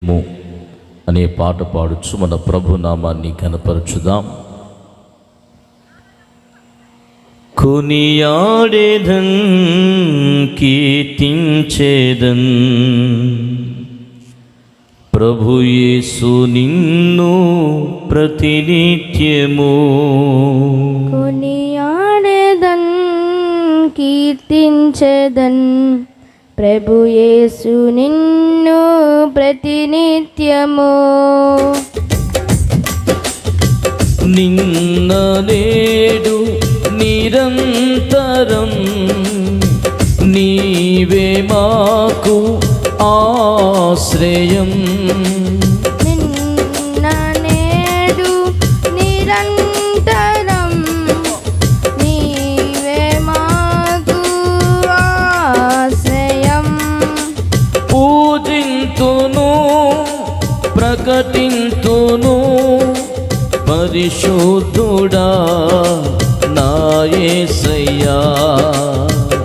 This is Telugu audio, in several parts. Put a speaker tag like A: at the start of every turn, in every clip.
A: అనే పాట పాడుచు మన ప్రభు నామాన్ని కనపరచుదాం. కొనియాడేదన్ కీర్తించేదన్ ప్రభు యేసు నిన్ను ప్రతినిత్యము.
B: కొనియాడేదన్ కీర్తించేదన్ ప్రభు యేసు నిన్ను ప్రతినిత్యము.
A: నిన్న నేడు నిరంతరం నీవే మాకు ఆశ్రయం.
B: నిన్న నేడు నిరంతరం నీవే మాకు ఆశ్రయం.
A: పూజింతును ప్రకటింతును పరిశుద్ధుడా నా యేసయ్యా.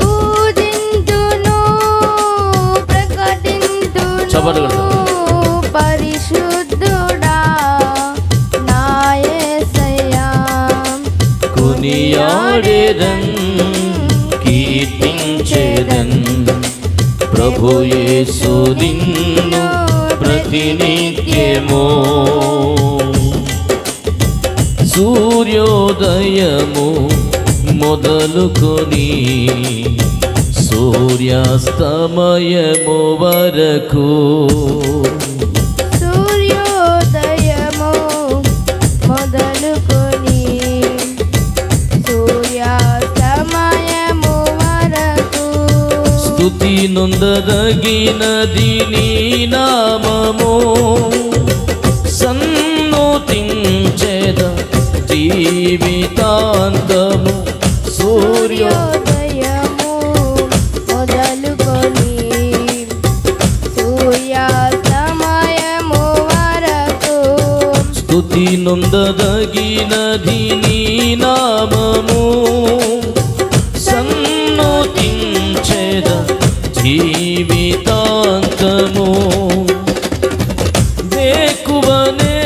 B: పూజింతును ప్రకటింతును పరిశుద్ధుడా నా యేసయ్యా.
A: కొనియాడేదన్ కీర్తించేదన్ ప్రభు యేసు నిన్ను ప్రతినిత్యము. సూర్యోదయము మొదలుకొని సూర్యాస్తమయము వరకు,
B: సూర్యోదయము మొదలుకొని సూర్యాస్తమయము వరకు
A: స్తుతి నొందదగినది నీ నామము. సన్నుతించెద జీవితాంతము.
B: సూర్యోదయము మొదలుకొని సూర్యాస్తమయము వరకు
A: స్తుతి నొందదగినది నీ నామము. సన్నుతించెద జీవితాంతము. వేకువనే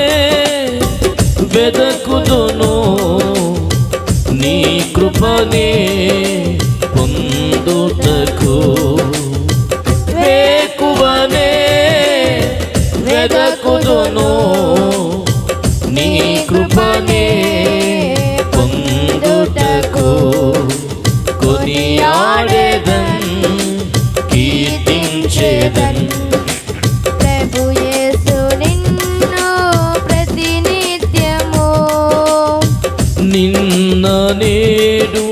A: వెదకుదును నీ కృపనే పొందుటకు. వేకువనే వెదకుదును నీ కృపనే పొందుటకు. కొనియాడేదన్ కీర్తించేదన్
B: ప్రభు యేసు నిన్ను ప్రతినిత్యము.
A: నిన్న నేడు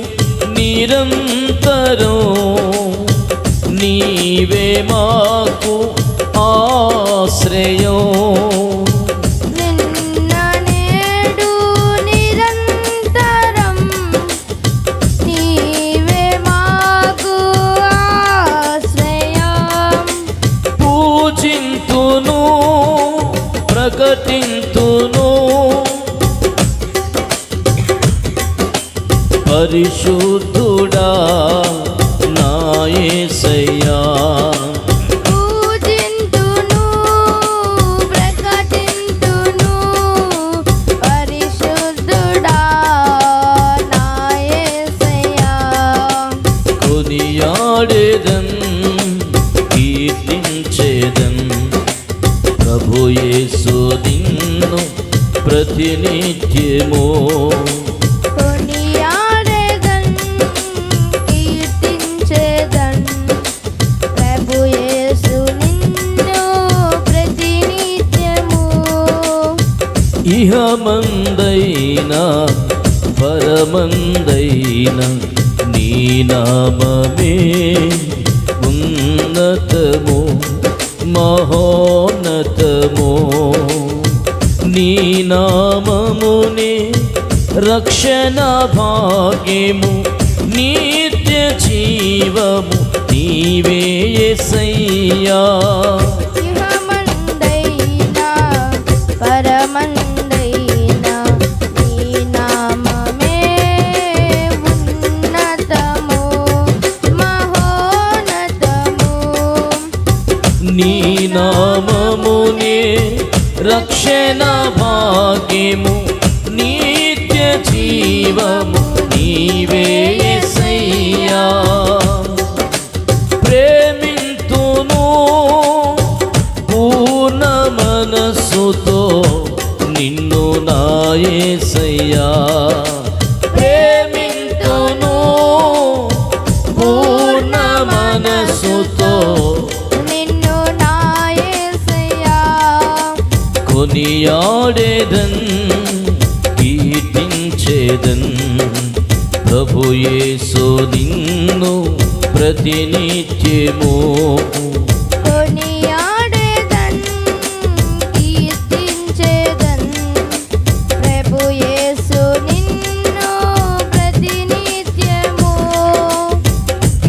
A: నిరంతరం నీవే మాకు ఆశ్రయం.
B: నిన్న నేడు నిరంతరం నీవే మాకు ఆశ్రయం.
A: పూజింతును ప్రకటింతును పరిశుద్ధుడా నా యేసయ్యా.
B: పూజింతును ప్రకటింతును పరిశుద్ధుడా నా యేసయ్యా.
A: కొనియాడేదన్ కీర్తించేదన్ ప్రభు యేసు నిన్ను ప్రతినిత్యము.
B: కొనియాడేదన్ కీర్తించేదన్ ప్రభు యేసు నిన్ను ప్రతినిత్యము.
A: ఇహమందైనా పరమందైనా నీ నామమే ఉన్నతము మహోన్నతము. నీ నామమునే రక్షణ భాగ్యము నిత్య జీవము నీవే యేసయ్యా.
B: ఇహమందైనా పరమందైనా నీ నామమే ఉన్నతము మహోన్నతము.
A: నీ నామమునే రక్షణ భాగ్యము నిత్య జీవము నీవే యేసయ్యా. ప్రేమింతును పూర్ణ మనస్సుతో నిన్ను నా యేసయ్యా. ప్రేమింతును పూర్ణ మనస్సుతో
B: నిన్ను నా యేసయ్యా.
A: కొనియాడేదన్ కీర్తించేదన్ ప్రభు యేసు నిన్ను ప్రతినిత్యము.
B: కొనియాడేదన్ కీర్తించేదన్ ప్రభు యేసు నిన్ను ప్రతినిత్యము.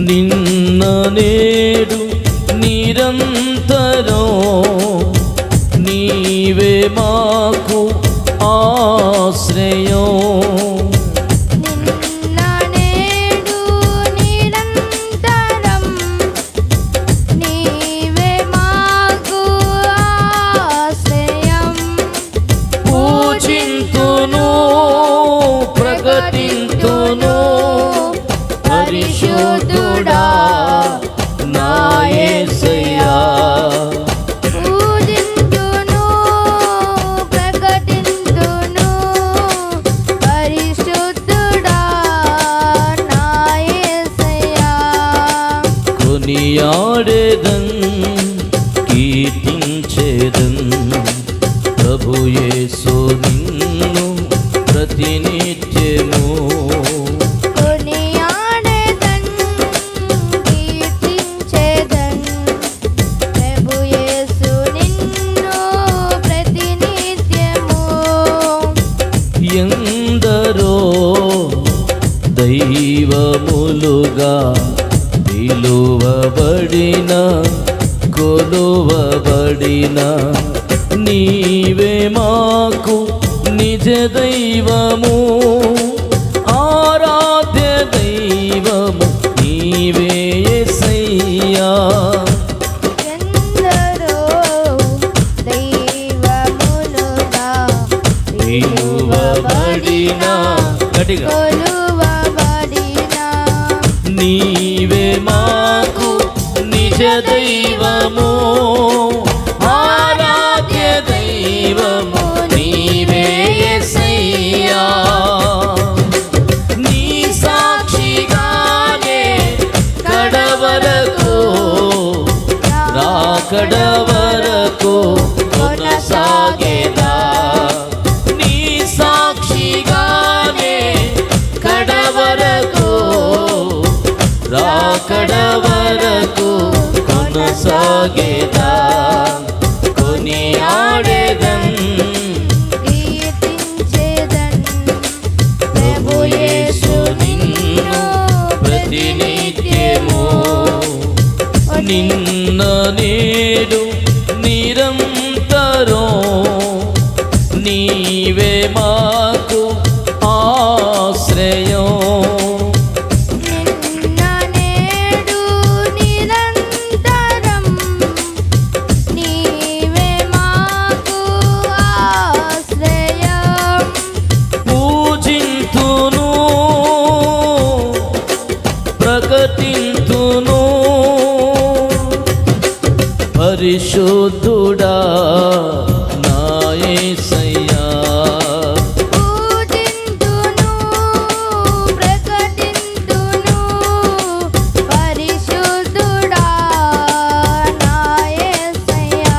A: నిన్న నేడు నిరంతరం నీవే మాకు ఆశ్రయం.
B: నిన్న నేడు నిరంతరం నీవే మాకు ఆశ్రయం.
A: పూజింతును ప్రకటింతును పరిశుద్ధుడా నా యేసయ్యా.
B: పూజింతును ప్రకటింతును పరిశుద్ధుడా నా యేసయ్యా.
A: కొనియాడేదన్ కీర్తించేదన్ ప్రభు యేసు నిన్ను ప్రతినిత్యము.
B: కొనియాడేదన్ కీర్తించేదన్ ప్రభు యేసు నిన్ను ప్రతినిత్యము.
A: ఎందరో దైవములుగా పిలువబడిన కొలువబడిన నీవే మాకు నిజ దైవము. ఆరాధ్య దైవము నీవే యేసయ్యా.
B: ఎందరో దైవములుగా
A: పిలువబడిన గట్టిగా
B: కొలువబడిన
A: నీవే మాకు నిజ దైవము. ఆరాధ్య దైవము నీవే యేసయ్యా. నీ సాక్షిగానే కడవరకు రాకడ వరకు కొనసాగేదా. నీ సాక్షిగానే కడవరకు రాకడ వరకు కొనసాగేదా. కొనియాడేదన్
B: కీర్తించేదన్
A: ప్రభు యేసు నిన్ను ప్రతినిత్యము. నిన్న నేడు నిరంతరం నీవే మాకు ఆశ్రయం.
B: నిన్న నేడు నిరంతరం నీవే మాకు ఆశ్రయం.
A: పూజింతును ప్రకటింతును పరిశుద్ధుడా నా యేసయ్యా.
B: పూజింతును ప్రకటింతును పరిశుద్ధుడా నా యేసయ్యా.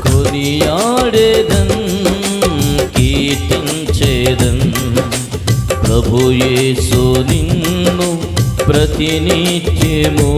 A: కొనియాడేదన్ కీర్తించేదన్ ప్రభు యేసు నిన్ను ప్రతినిత్యము.